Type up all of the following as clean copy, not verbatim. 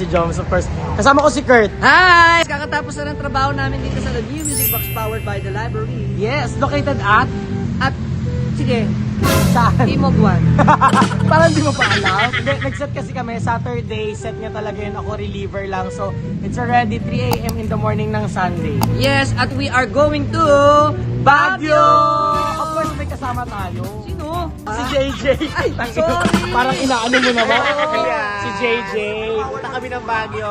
Joms, of course. Kasama ko si Kurt. Hi! Kakatapos na ng trabaho namin dito sa The New Music Box powered by The Library. Yes, located at... At, sige, Saan? Timog 1. Parang di mo pa alam. Nag-set kasi kami, Saturday, set niya talaga yun. Ako reliever lang. So, it's already 3 a.m. in the morning ng Sunday. Yes, at we are going to Baguio! Of course, may kasama tayo. Sino? Si JJ. Ay, sorry. Parang inaano mo naman. Yeah. Si JJ. Pumunta kami ng Baguio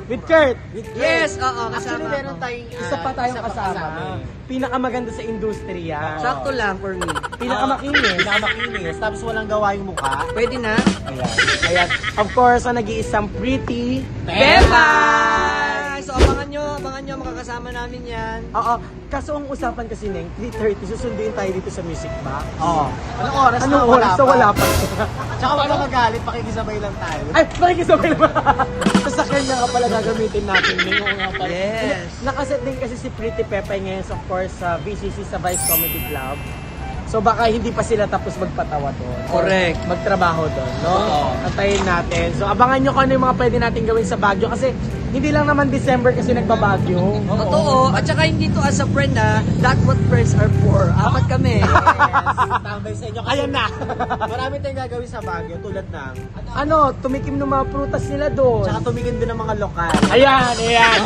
With Kurt. Yes, oo, Actually, kasama meron ako. tayong Isa pa tayong kasama. Pinakamaganda sa industriya. Sakto lang for me. Pinakamakinis. Pinakamakinis. Tapos walang gawa yung mukha. Pwede na? Ayan. Ayan. Of course, ang nag-iisang pretty Bebay! So, abangan nyo, makakasama namin yan. Oo. Kaso ang usapan kasi Neng, 3:30, susunduin tayo dito sa music box. Oo. Anong oras Anong na? oras? So wala pa. Tsaka wala magalit, pakikisabay lang tayo. Ay, pakikisabay naman. Sa kanya nga pala gagamitin natin. Neng, oo nga pala. Yes. Nakaset din kasi si Pretty Pepe ngayon, of course, sa VCC sa Vice Comedy Club. So baka hindi pa sila tapos magpatawa doon. Correct. Magtrabaho doon, no? Oo. Antayin natin. So abangan nyo kung ano yung mga pwede natin gawin sa Baguio kasi hindi lang naman December kasi nagbabagyo. Totoo. At saka hindi to as a friend that's what friends are for. Apat kami. Tambay sa inyo. Ayan na. Marami tayong gagawin sa Baguio tulad ng Ano, tumikim ng mga prutas nila doon. tsaka tumigin din ng mga lokal. Ayan, ayan.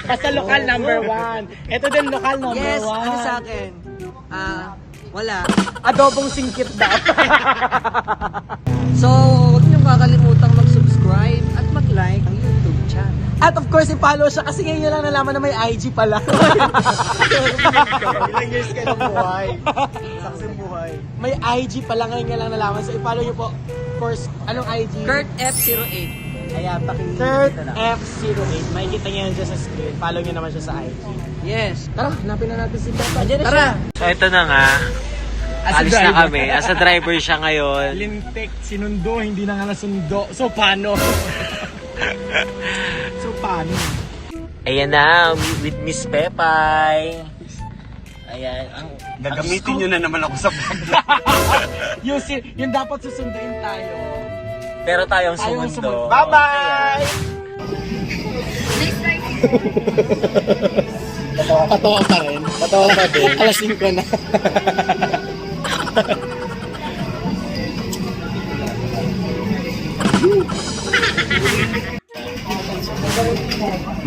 Basta lokal number 1. Ito din lokal number 1. Yes, ano sa akin? Wala. Adobong singkit daw. So, huwag niyong kakalimutan mag-subscribe at mag-like ang YouTube channel. At of course, i-follow siya kasi ngayon niya lang nalaman na may IG pala. Ilang years ka ng buhay. Saksing buhay. May IG pala ngayon niya lang nalaman. So i-follow niyo po. Of course, anong IG? Kurt F08. Ayan, Kurt F08. Makikita niya yan dyan sa screen. Follow niyo naman siya sa IG. Yes. Tara, hanapin na natin si Papa. Tara. So ito na nga, alis na kami. As a driver siya ngayon. Lintik, sinundo, hindi na nga nasundo. So paano? So paano? Ayan na, with Miss Pepay. Ayan. Gagamitin nyo na naman ako sa vlog. yung dapat susunduin tayo. Pero tayong Tayong sumundo. Bye-bye! Patawa pa rin. Patawa pa din. Alas 5 na.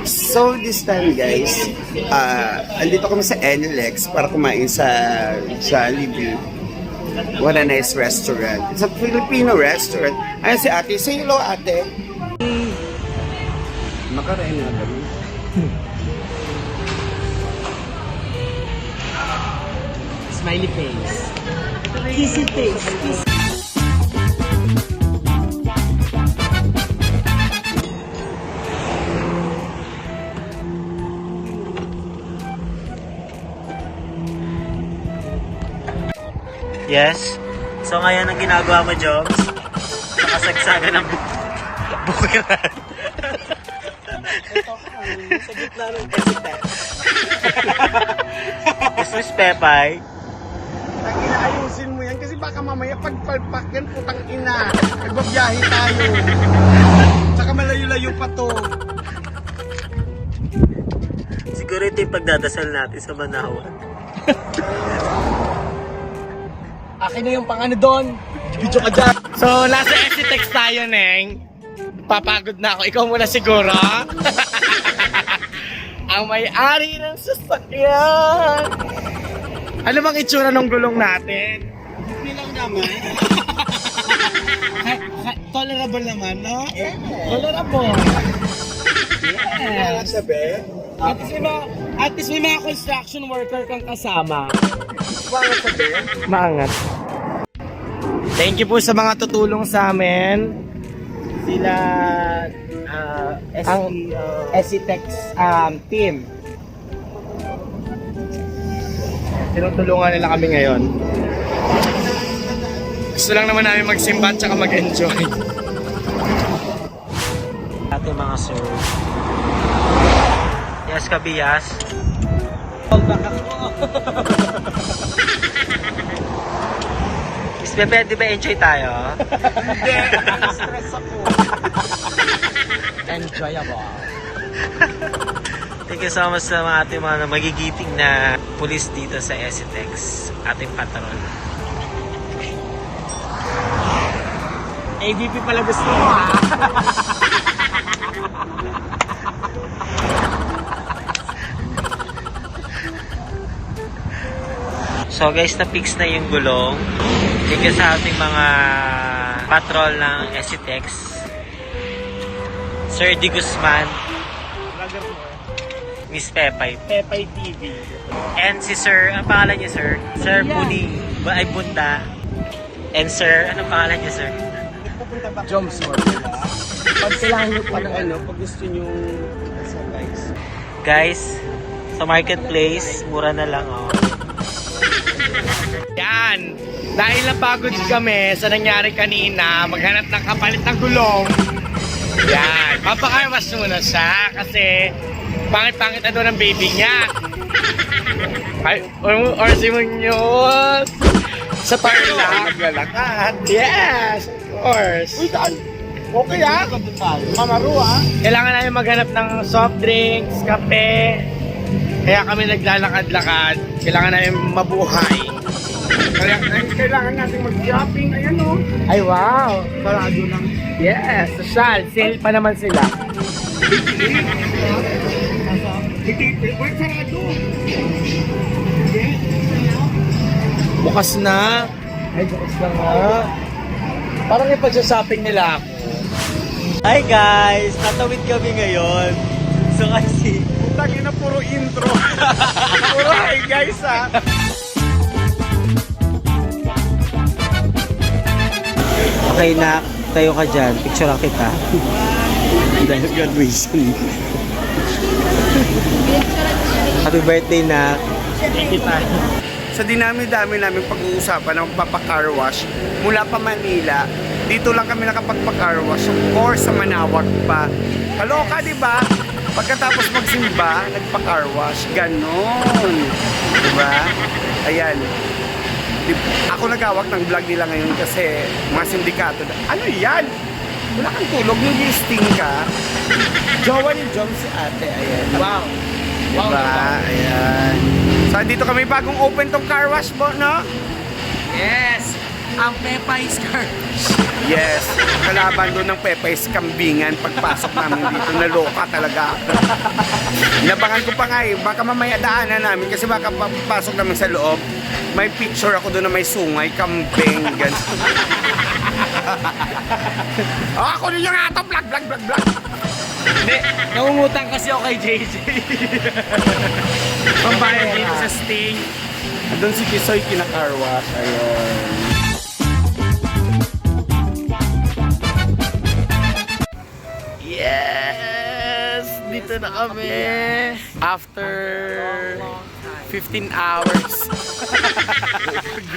So this time guys, andito kami sa NLX para kumain sa Jollibee. What a nice restaurant. It's a Filipino restaurant. Ayun si ate. Say hello ate. Makarain na kami. Smiley face. Kissy face. Kissy. Yes. So ngayon ang ginagawa mo, Joms, nakasagsagan ng bukiran. Sa gitna ng Esitex. Yes, Miss Pepay. Ayusin mo yan kasi baka mamaya pagpalpak yan putang ina. Nagbabiyahe tayo. Tsaka malayo-layo pa to. Siguro ito yung pagdadasal natin sa Manawan. Akin na yung pang-ano doon. Video ka dyan. So, nasa Esitex tayo, Neng. Papagod na ako. Ikaw muna siguro. Ang may-ari ng sasakyan. Ano bang itsura ng gulong natin? Hindi lang naman. Tolerable naman, no? Tolerable. Yes. Sabi? At least may mga construction worker kang kasama. Bakit sabi? Maangat. Thank you po sa mga tutulong sa amin. Sila ang Esitex team. Tinutulungan nila kami ngayon. Gusto lang naman namin magsimba at saka mag-enjoy. Ating mga sir. Yes, Kabiyas. Next, pwede ba enjoy tayo? Hindi, stress ako. Enjoyable. Thank you so much sa mga ating mga magigiting na pulis dito sa Esitex. Ating patron. ADP pala gusto mo, ha? So guys, na-fix na yung gulong. Thank you sa ating mga patrol ng Esitex. Sir D. Guzman, Miss Pepay, Pepay TV. and si Sir, ang pangalan niya Sir? Sir Puni, ay Bunda. And Sir, anong pangalan niya Sir? Joms mo. Pag kailangan nyo pa ng ano, Pag gusto nyo, guys. Guys, sa marketplace, mura na lang oh. yan. Dahil napagod kami sa nangyari kanina, maghanap ng kapalit ng gulong. Yan. Papakarwas muna siya kasi pangit-pangit na doon ang baby niya. Ay, or si Muñoz. Sa parla. Naglalakad. Yes, of course. Uy, daan. Okay ha? Mamaro ha? Kailangan namin maghanap ng soft drinks, kape. Kaya kami naglalakad-lakad. Kailangan namin mabuhay. Kaya kailangan natin mag-shopping. Ayan o. Ay, wow. Sarado lang. Yes, social. Sale pa naman sila. Wait, sarado. Bukas na. Ay, bukas na nga. Parang ipag-shopping nila ako. Hi guys! Tatawid kami ngayon. So kasi, Tagi na puro intro. Puro hi guys ha. okay na, tayo ka dyan. Picture lang kita. Dahil graduation. Happy birthday na. Sa dinami-dami namin pag-uusapan ng papa-car wash mula pa Manila, dito lang kami nakapagpa-car wash. Of course, sa Manawag pa. Kaloka, di ba? Pagkatapos magsimba, nagpa-car wash. Ganon. Di ba? Ayan. Ako nagawak ng vlog nila ngayon kasi mga sindikato. Ano yan? Wala kang tulog, nag-listing ka. Jowa ni Jom si ate. Ayan. Wow. Diba? Ayan. So, dito kami bagong open tong car wash po, no? Yes. Ang Pepay's car. Yes. Kalaban doon ng Pepay's kambingan pagpasok namin dito. Naloka talaga. Inabangan ko pa nga eh. Baka mamaya daanan namin kasi baka papasok namin sa loob. May picture ako doon na may sungay, kambing, ganun. Oh, ako rin yung ato. Vlog. Hindi. Nangungutang kasi ako kay JJ. Pambayad dito sa Sting. Doon si Kisoy kina-car wash. Ayun. Yes! Dito na kami. After 15 hours.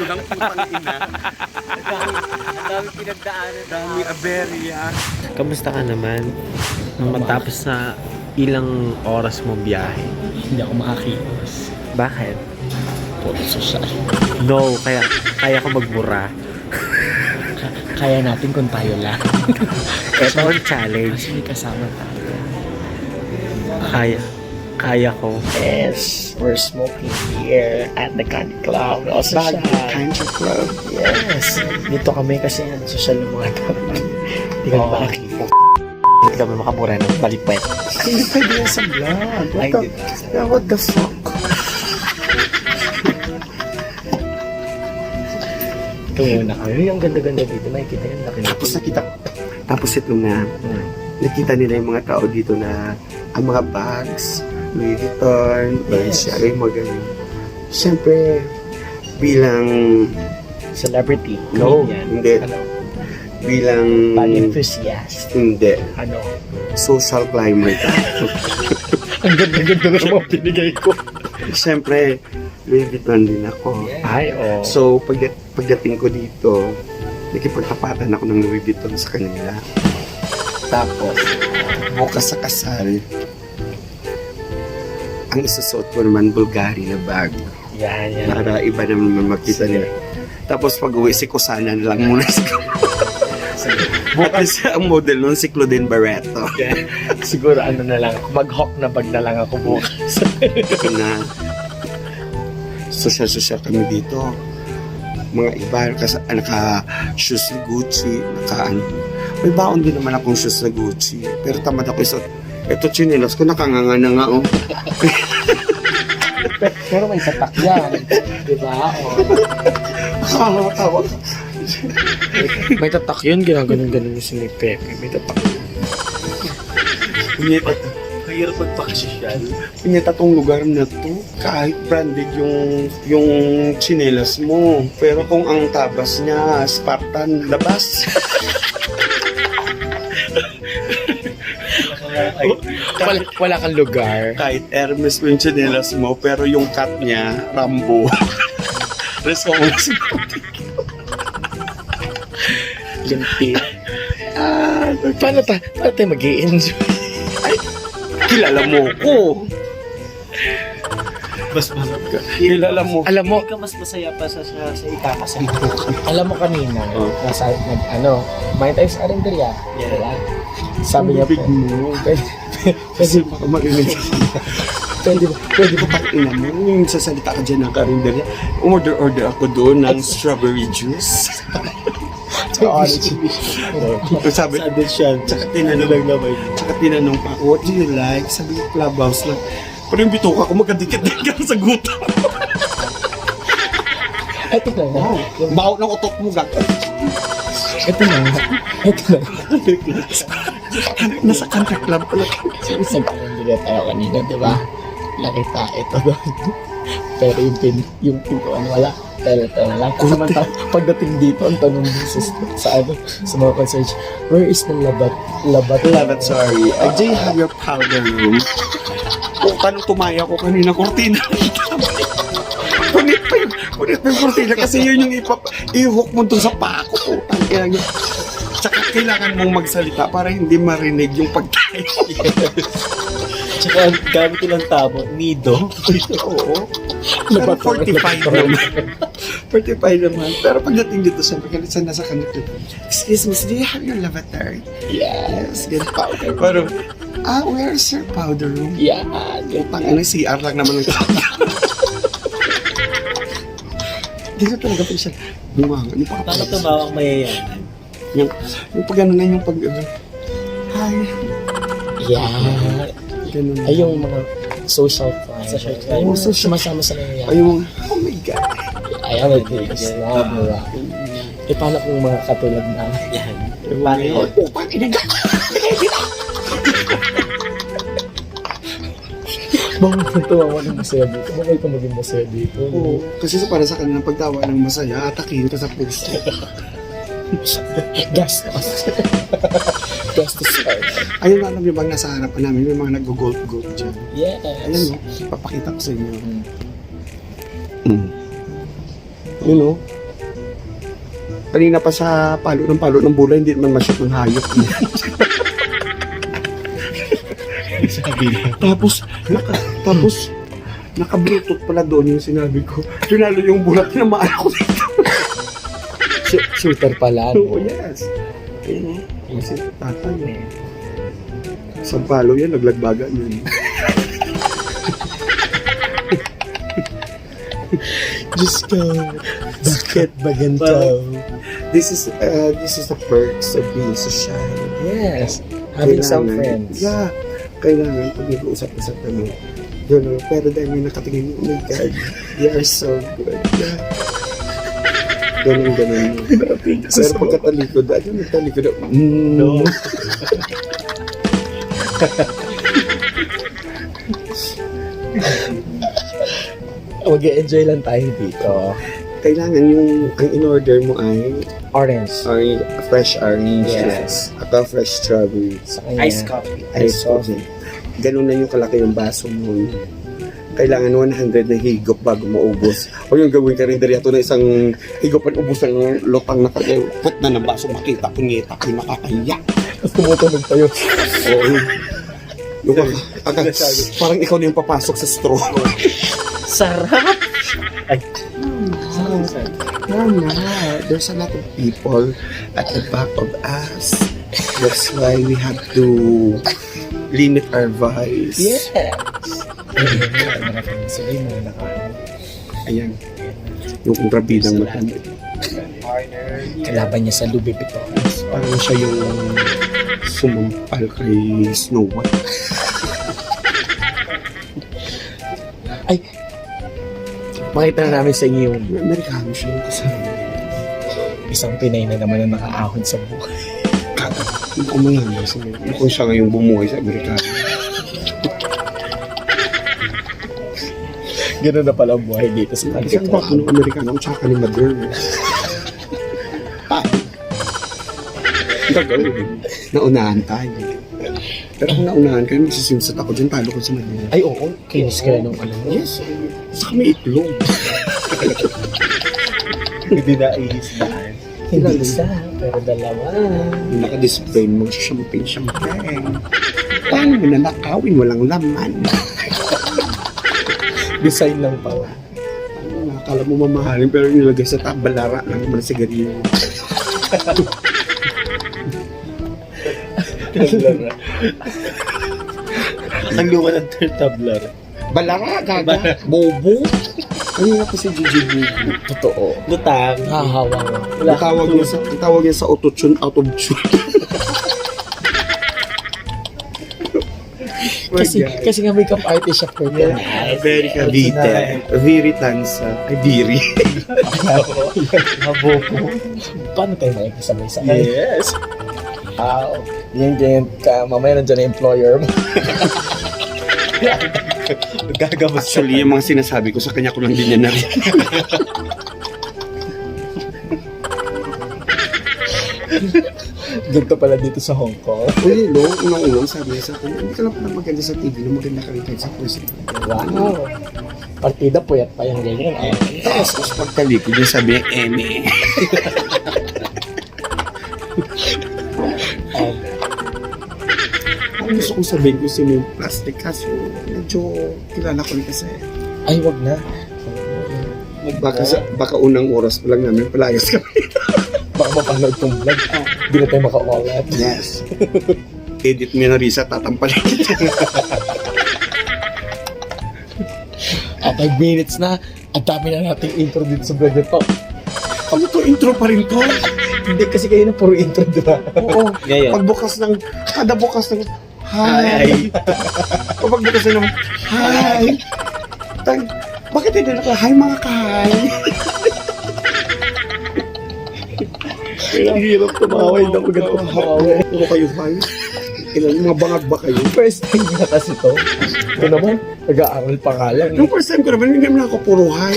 Yun ang putang ina. Ang dami pinagdaanan. Dami aberya. Kamusta ka naman? Matapos na ilang oras mo biyahe? Hindi ako makakilos. Bakit? Puro social. No, kaya ko magmura. Kaya natin kung tayo lang. Ito ang challenge. May kasama tayo. Kaya ko. Yes, we're smoking here at the Country Club. Also Country Club. Yes. Dito kami kasi social ng mga tao. Hindi kami makakita. Hindi kami makamura ng balipwet. Hindi pwede yan sa vlog. What the fuck? Ito muna kami. Ang ganda-ganda dito. Nakikita yung laki. Tapos ito na, nakita nila yung mga tao dito na ang mga bags, Louis Vuitton, Balenciaga, yung mga ganun. Siyempre, bilang, Celebrity. no, Yan. hindi. Ano? Bilang, Bag enthusiast. hindi. Ano? Social climber. Ang ganda-ganda na mga pinigay ko. Siyempre, Louis Vuitton din ako. Ay, oh. So, pagdating ko dito, nakipagtapatan ako ng Louis Vuitton sa kanila. Tapos, bukas sa kasal, ang isusuot ko naman Bulgari na bag. Yan. Para iba naman makita nila. Tapos pag-uwi, si Kusana na lang muna siguro. At least ang model nun, si Claudine Barreto. Siguro ano na lang, mag-hawk na bag na lang ako bukas. Na social kami dito. Mga iba, naka-shoes na Gucci, may baon din naman akong shoes na Gucci. Pero tamad ako isuot. Ito chinelas ko, nakanganga na nga, oh. Pero may tatak yan. Diba? Nakakatawa. May tatak yun, ginaganon-ganon yung si Pepe. May tatak. Punyeta, Mahirap magpakasosyal. punyeta tong lugar na to. Kahit branded yung chinelas mo. Pero kung ang tabas niya, Spartan, labas. Wala kang lugar. Kahit Hermes mo yung chinelas mo, pero yung cut niya, Rambo. Responsible. Linti. Paano tayo mag-i-enjoy? Kilala mo ko. Mas masarap ka. Kilala mo. Alam mo, Hindi ka mas masaya pa sa ikakasal. alam mo kanina, nasa, kumain tayo sa Arenderia. Yeah. Diba? Sabi niya po, Big mo. pwede, Kasi baka marinig. Pwede ba pang ina mo yung sasalita ka dyan ng karinderya? Order ako doon ng strawberry juice. Sabi, Sandal siya. tsaka tinanong naman. Tsaka tinanong pa ako, what do you like? Sabi ko, clubhouse lang. Pero yung bituka ko, magkadikit-dikit sa gutom. ito na nga. Baho ng utot mo, gag. Ito na nga. Ito na nga. Nasa country club pala. Isang Arenderia tayo kanina, di ba? Nakita ito doon. Pero yung pintuan wala. Pero ito na lang. Samantala, pagdating dito, ang tanong din sa mga concierge, where is the labat? Sorry. Do you have your powder room? Kung paano tumaya ko kanina, kortina. Punit pa yung kortina kasi yun yung i-hook mo dun sa pako ko. Tsaka kailangan mong magsalita para hindi marinig yung pagkain. Tsaka gamit ko lang tabo, nido. Oo. Pero 45 naman. 45 naman. Pero pagdating dito, siyempre, kalisan na sa kanila. Excuse me, do you have your lavatory? Yes, get powder. Pero, where's your powder room? Yeah. Utang ina, CR lang naman ang Dito talaga pa siya. Bumangan. Yung Paano pakapalabas. tumawag mayayaman? Yung pag ano na yung pag... Hi. Yeah. Ganun. Ay, yung mga social climb. Social climb. Ay, yung Social- sumasama sa nangyayari. Ay, yung oh my God. Ay, ang nag-iis na, diba? Eh, paano kung mga katulad na? Yan. Paano yun? Upang inaga. Bakit tumawa ng masaya dito? Bakit ka maging masaya dito? Oo. Kasi para sa kanilang pagtawa ng masaya, atakin ka sa puso. Gastos. Gastos pa. Ayun na alam niyo bang nasa harapan namin, may mga nag-gold dyan. Yes. Ayan o, papakita ko sa inyo. Yun o. Kanina pa sa palo ng bola, hindi naman masyad ng hayop. Tapos, naka-bluetooth pala doon yung sinabi ko. Pinalo yung bulat na maano ko dito. Shooter pala. Oo, yes. Ayun o, kasi tatay o. Sa palo yan, naglagbagan yun. Diyos ko. Bakit ba ganito? This is the perks of being social. Yes. Having some Kailangan- friends. Yeah. Kailangan pag nag-uusap-usap kami. Yun, pero dahil may nakatingin, oh my God, they are so good. Yeah. Ganun. Pero pagkatalikod, nagtalikod, No. Mag-enjoy lang tayo dito. kailangan yung ang in-order mo ay Orange. fresh orange. Yes. At fresh strawberry. Sa kanya. Ice coffee. Ice coffee. Ganun na yung kalaki yung baso mo. Kailangan 100 na higop bago maubos. O yung gawin ka rin dito na isang higopan ubos ng lutang na put na ng baso. Makita, punyeta, pinakakahiya. Tapos tumutunog tayo. Oo. Yung parang ikaw na yung papasok sa straw. Sarap! Ay. There's a lot of people at the back of us. That's why we have to limit our voice. Yes. Ayan. Yung kontrabidang matanda. Kalaban niya sa Louis Vuitton. Parang siya yung sumampal kay Snow White. Ay, makita na namin sa inyo yung Amerikano siya yung kasama. isang Pinay na naman na nakaahon sa buhay. Hindi ko malaman sa mga. Mukhang siya ngayong bumuhay sa Amerikano. Ganoon na pala ang buhay dito sa Kasi ang bago ng Amerikano, ang tsaka ni Mother. Gagawin. Naunahan tayo. Pero kung naunahan kayo, magsisimsat ako dyan, talo ko sa Mother. Ay, oo. Kinis ka nung alam mo. Yes. Saka may itlog. Hindi na ihisdaan. Hindi isa, pero dalawa. Naka-display mo champagne. Paano mo nanakawin? Walang laman. Design lang pala. Nakakala mo mamahalin, pero nilagay sa tabalara lang naman sa sigarilyo. Ang luma ng tablar. Balara, gaga. Bobo. Ano nga po si Gigi Bobo? Totoo. Lutang. Hahawa mo. Ang tawag niya sa autotune, out of tune. Kasi nga makeup artist siya for that. Very Cavite. Very Tansa. Diri. Maboko. Paano tayo makikisabay-sabay? Yes. Yan ka. Mamaya nandiyan na employer mo. Gagabas Actually, yung mga sinasabi ko sa kanya ko lang din niya narinig. Ganito pala dito sa Hong Kong. Uy, no, unang-unang sabi niya sa akin, hindi ka lang pala maganda sa TV, no, maganda ka rin kahit sa person. Wow. Partida puyat pa yung ganyan. Tapos pagkalikod niya sabi niya, eme. Ang gusto kong sabihin ko sino yung plastic kaso medyo kilala ko rin kasi. Ay, wag na. Baka unang oras pa lang namin palayas kami. Baka mapanood tong vlog. Hindi na tayo maka-olat. Yes. Edit mo na Risa, tatampalin kita. 5 minutes na. Ang dami na nating intro dito sa vlog na to. Ano to, intro pa rin to? Hindi kasi kayo na puro intro, di ba? Oo. Ngayon. Pagbukas ng, kada bukas ng, hi. O pagbukas ng, hi. Bakit hindi na ka, hi mga ka-hi. Ang hirap tumawa. Hindi ako ganito tumawa. Ano kayo, hi? Ilan, mga bangag ba kayo? First time na kasi to. Ito naman, nag-aaral pa nga lang. Yung first time ko naman, hindi naman ako puro hi.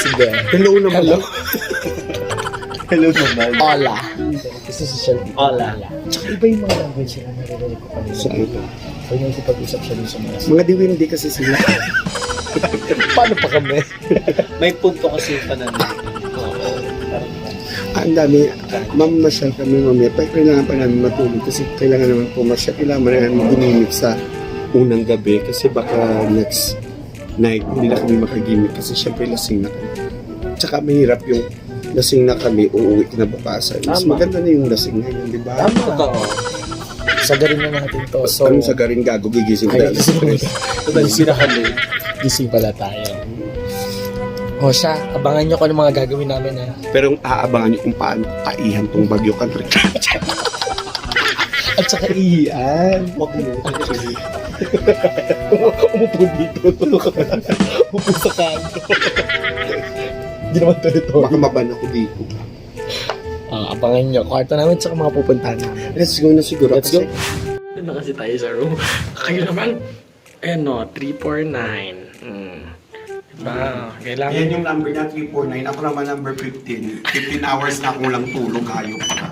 Sige. Hello naman. Hello. Hello naman. Hola. Kasi social media. Hola. Tsaka iba yung mga language na naririnig ko kanina. So, Pag nakikipag-usap siya dun sa mga mga diwindi kasi sila. Paano pa kami? May punto kasi pa na. Ang dami, mamasyal kami mamaya. Pero kailangan pa namin matulog kasi kailangan naman pumasyal. Kailangan naman gumimik sa unang gabi kasi baka next night hindi na kami makagimik kasi syempre lasing na kami. Tsaka mahirap yung lasing na kami, uuwi kinabukasan. Mas Tama. maganda na yung lasing ngayon, di ba? Totoo. Sagarin na natin to. So, Anong sa garing gago, gigising ko ay, dahil. gising na kami. Gising pala tayo. O siya, abangan nyo kung ano mga gagawin namin ha. Pero aabangan niyo kung paano kaihan tong bagyo country. At saka iyan. Huwag mo. Umupo dito. Umupo sa kanto. Hindi naman to ito. Baka maban ako dito. Abangan nyo. Kwarto namin at saka mga pupuntahan namin. Let's go na siguro. Let's go. Doon na kasi tayo sa room. Kayo naman. Ayan o, 349. Diba? Kailangan. Yan yung number na 349. Ako naman number 15. 15 hours na akong lang tulog. Hayop pa.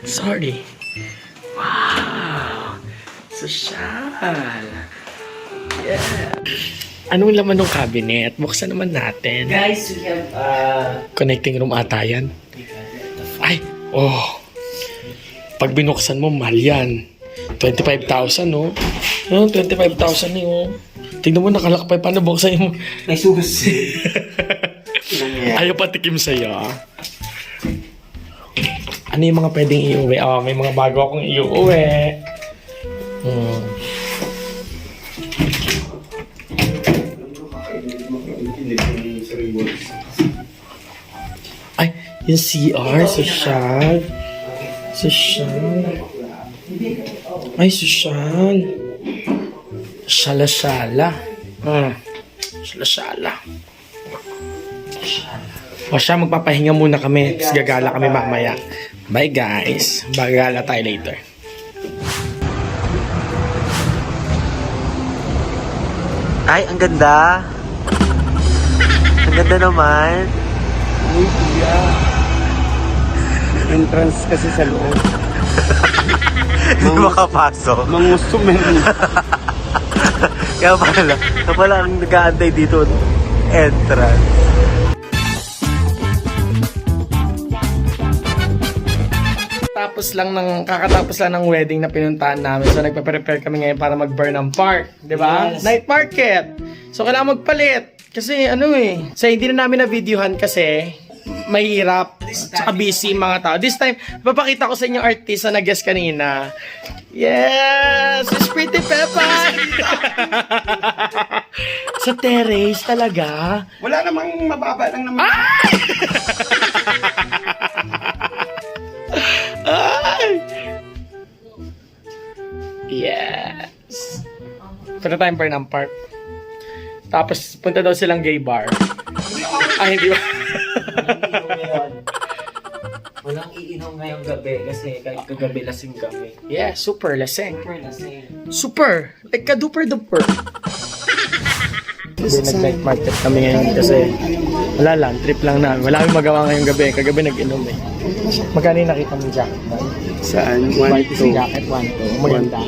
Sorry. Wow! Social! Yeah! Anong laman ng cabinet? Buksan naman natin. Guys, we have Connecting room ata yan. Ay! Oh! Pag binuksan mo, mahal yan. 25,000, no? 25,000 yun. Tignan mo, nakalakpay. Paano buksan mo? May susi. Ayaw patikim sa'yo. Ano yung mga pwedeng iuwi? Oh, may mga bago akong iuwi. Ay, yung CR, social. Social. Ay, social. Shala-shala. Shala-shala. O siya, magpapahinga muna kami. Tapos gagala kami mamaya. Bye guys. Bagala tayo later. Ay, ang ganda. Ang ganda naman. Uy, kuya. Entrance kasi sa loob. Hindi makapasok. Mangusto meron. Kaya pala ang nag-aantay dito. Entrance. Kakatapos lang ng wedding na pinuntahan namin. So nagpe-prepare kami ngayon para mag-burn ng park, 'di ba? Night market. So kailangan magpalit kasi so hindi na namin na videohan kasi mahirap, tsaka busy mga tao. This time, papakita ko sa inyo artist na nag-guest kanina. Yes! It's Pretty Peppa! Sa terrace talaga. Wala namang mababa lang naman. Ay! Yes! Punta tayong Burnham Park. Tapos, punta daw silang gay bar. Ay, hindi ba? Walang iinom ngayong gabi kasi kahit kagabi lasing kami. Yeah, super lasing. Super lasing. Super! Like ka-duper-duper. Hindi, nag-night market kami ngayon kasi wala lang, trip lang namin. Wala kami magawa ngayong gabi. Kagabi nag-inom eh. Magkano yung nakita mong jacket? Saan? White 1, 2. jacket, 1, 2. Maganda.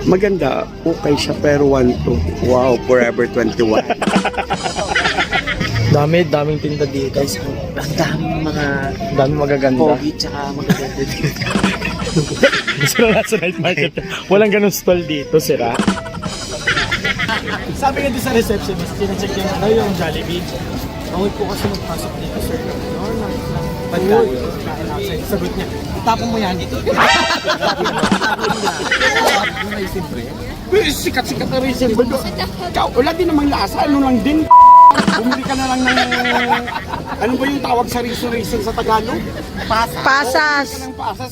Maganda. Okay siya pero 1, 2. Wow, forever 21. Daming tinda dito. Ang daming mga Daming magaganda. pogi tsaka magaganda dito. Gusto na nasa night market. Walang ganun stall dito, sira. Sabi nga din sa receptionist, sinacheck yung yung Jollibee. Bawal po kasi magpasok dito, sir. Pagkain. Sagot niya, tapon mo yan dito. Sikat-sikat na rin siya. Wala din namang lasa. Ano lang din. Bumili ka na lang ng... Ano ba yung tawag sa raisin sa Tagalog? Pasas. Bumili ka ng pasas.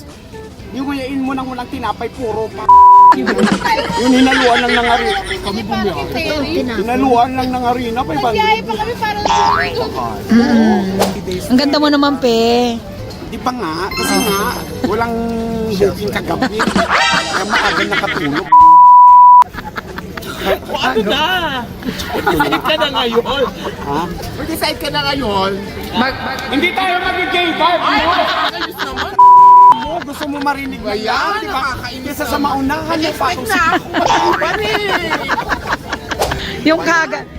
Yung ngayain mo nang walang tinapay, puro pa. Yung hinaluan lang ng harina. Kami bumili. Hinaluan lang ng harina. Ang ganda mo naman, pe. Di pa nga. Kasi nga, walang booking kagabi. Kaya maaga nakatulog. Ano na? Decide ka na ngayon. Ha? Decide ka na ngayon. Hindi tayo magiging vibe mo! Gusto mo marinig ba yan? Di ba? Kesa sa maunahan yung patong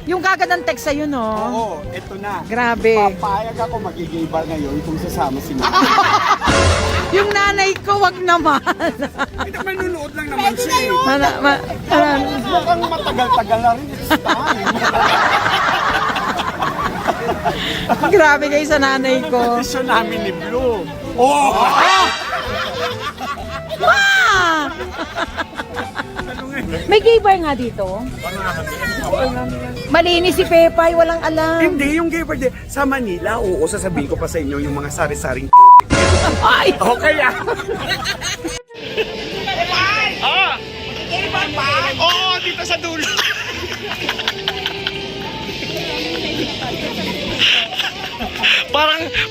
Yung kagad ng text sa'yo, no? Oo, eto na. Grabe. Papayag ako magiging bar ngayon kung sasama si Mama. Yung nanay ko, wag naman. Ay, manunood lang naman siya eh. Parang, Mukhang matagal-tagal na rin. It's time. grabe kayo sa nanay ko. Tradisyon namin ni Blue. Oh! Ma! May gay bar nga dito? Malinis si Pepay, walang alam. Hindi, yung gay bar din. Sa Manila, oo, sasabihin ko pa sa inyo yung mga sari-saring Ay! okay ah. Oo, dito sa dulo.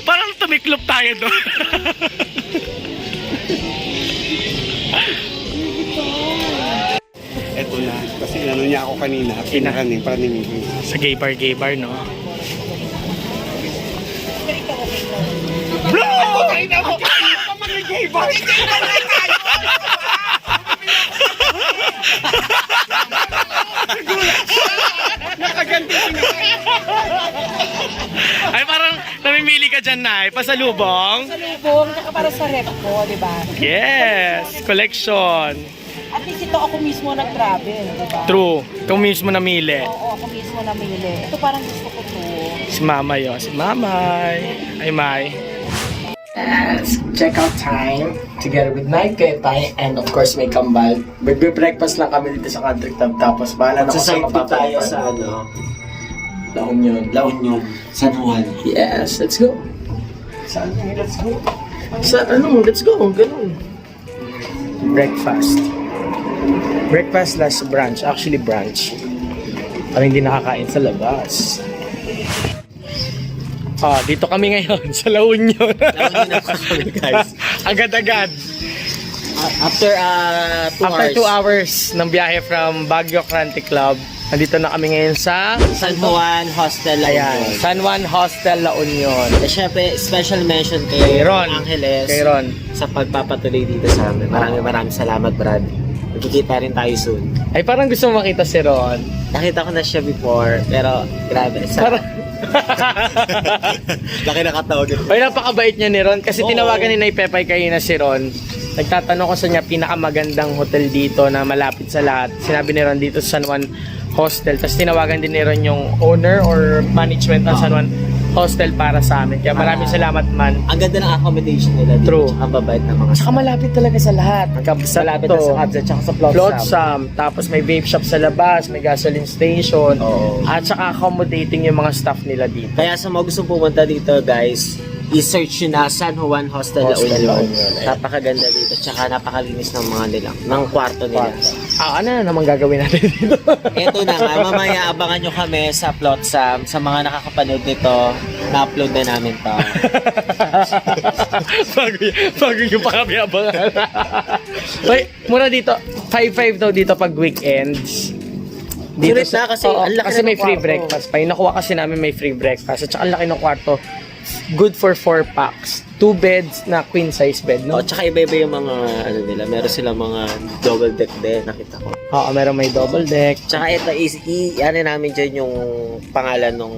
parang tumiklop tayo doon. Eto na, kasi ano niya ako kanina, pinaning. Sa gay bar, no? Bro! Ay na mo! Mag-gay bar! Mag-gay bar na tayo! Nakaganti ay, parang namimili ka dyan, Nay. Pasalubong? Salubong, tsaka para sa rep ko, di ba? Yes! Collection. At least ito ako mismo nag-travel, di ba? True. Ikaw mismo namili. Oo, ako mismo namili. Ito parang gusto ko to. Si Mamay, oh. Si Mamay. Ay, May. Yes, check-out time together with Nay Pepay and of course may kambal. Magbe-breakfast lang kami dito sa Country Club tapos bahala na Sa side view tayo sa La Union. La Union, San Juan. Yes, let's go. Saan? Let's go. Sa ano? Let's go. Ganun. Breakfast. Breakfast slash brunch. Actually brunch. Parang hindi nakakain sa labas. Dito kami ngayon sa La Union. La Union na kami, guys. Agad-agad. After 2 After 2 hours ng biyahe from Baguio Country Club, nandito na kami ngayon sa San Juan Hostel La Ayan, Union. San Juan Hostel La Union. Eh, syempre, special mention kay Kay Ron. Angeles Kay Ron. sa pagpapatuloy dito sa amin. Maraming salamat, Brad. Magkikita rin tayo soon. Ay, parang gusto mo makita si Ron. Nakita ko na siya before, pero grabe. Parang... Laki na katawag. Ay, napakabait niya ni Ron kasi Oo. tinawagan ni Nay Pepay kanina si Ron. Nagtatanong ko sa niya pinakamagandang hotel dito na malapit sa lahat. Sinabi ni Ron dito sa San Juan Hostel. Tapos tinawagan din ni Ron yung owner or management ng San Juan Hostel para sa amin. Kaya maraming salamat man. Ang ganda ng accommodation nila dito. True. Ang babait ng mga Saka malapit talaga sa lahat. malapit na sa Kabsa tsaka sa Flotsam. Flotsam. Tapos may vape shop sa labas, may gasoline station. Oo. At saka accommodating yung mga staff nila dito. Kaya sa mga gustong pumunta dito, guys, i-search nyo na San Juan Hostel La Hostel La Union. Union, Napakaganda dito. Tsaka napakalinis ng mga nila, ng kwarto nila. Ano na naman gagawin natin dito? Ito na nga, mamaya abangan nyo kami sa Flotsam. Sa mga nakakapanood nito, na-upload na namin to. bago yung pa kami abangan. Wait, mura dito. 5-5 daw dito pag weekends. Sulit na kasi Oo, ang laki kasi na ng may free kwarto. breakfast pa. Yung nakuha kasi namin may free breakfast. At saka ang laki ng kwarto. Good for 4 packs. 2 beds na queen size bed, no? O, tsaka iba-iba yung mga, ano nila, meron silang mga double deck din, nakita ko. Oo, meron may double deck. Tsaka ito, ano namin dyan yung pangalan nung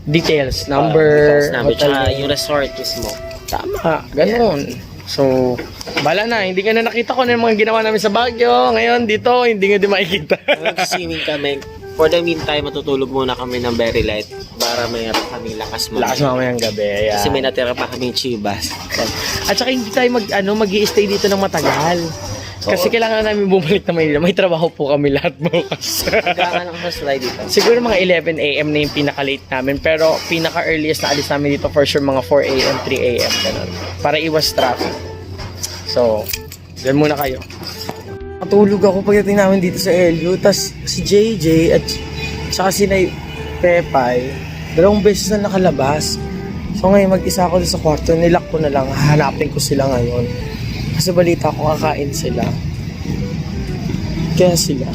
Details, number, namin. hotel Tsaka name. yung resort mismo. Tama, ganun. So, bala na, hindi ka na nakita ko na yung mga ginawa namin sa Baguio. Ngayon, dito, hindi nga din makikita. Mag-swimming kami. For the meantime, matutulog muna kami ng very light para mayroon kaming lakas mamaya. Lakas mamayang gabi, ayan. Kasi may natira pa kaming chibas. At saka hindi tayo mag-i-stay dito ng matagal. Kasi kailangan namin bumalik na Maynila. May trabaho po kami lahat bukas. Hanggang sa slide dito. Siguro mga 11 a.m. na yung pinaka-late namin. Pero pinaka-earliest na alis namin dito for sure mga 4 a.m., 3 a.m. Ganun. Para iwas traffic. So, dyan muna kayo. Natulog ako pagdating namin dito sa LU. Tapos si JJ at saka si Nay Pepay, 2 beses na nakalabas. So ngayon mag-isa ako sa kwarto, nilock ko na lang, hahanapin ko sila ngayon. Kasi balita ko kakain sila. Kaya sila.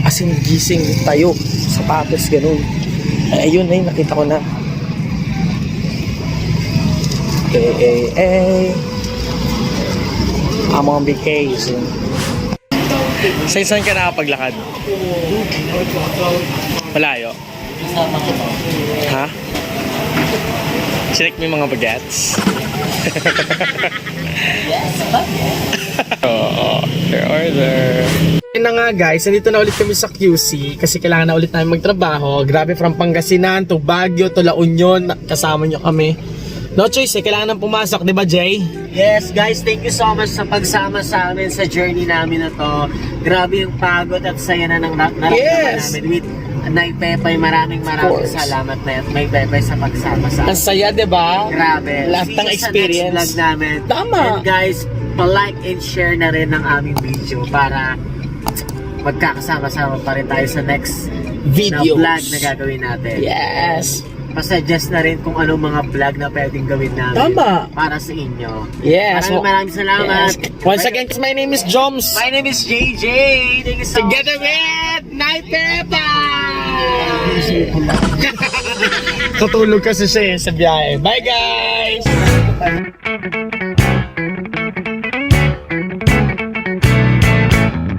As in gising, tayo, sapatos, ganun. Ay, ayun na nakita ko na. Among vacation. Saan ka nakapaglakad? Malayo? Ha? Check mo yung mga bagets? Oo, your order. Yun na nga guys, nandito na ulit kami sa QC kasi kailangan na ulit namin magtrabaho. Grabe, from Pangasinan to Baguio to La Union, kasama nyo kami. No choice eh, kailangan nang pumasok, di ba Jay? Yes, guys, thank you so much sa pagsama sa amin sa journey namin na to. Grabe yung pagod at saya na ng naramdaman Yes! namin with Nay Pepay. Maraming course. salamat na Nay Pepay sa pagsama sa Ang amin. saya, di ba? Grabe. Lahat See ng you experience. sa next vlog namin. Tama. And guys, pa-like and share na rin ng aming video para magkakasama-sama pa rin tayo sa next Videos. na vlog na gagawin natin. Yes. Pa-suggest na rin kung anong mga vlog na pwedeng gawin namin Tama. para sa inyo. Yes. Maraming salamat. Yes. Once again, my name is Joms. My name is JJ. Thank you so much. Together with Nay Pepay! Tutulog kasi siya sa biyahe. Bye guys!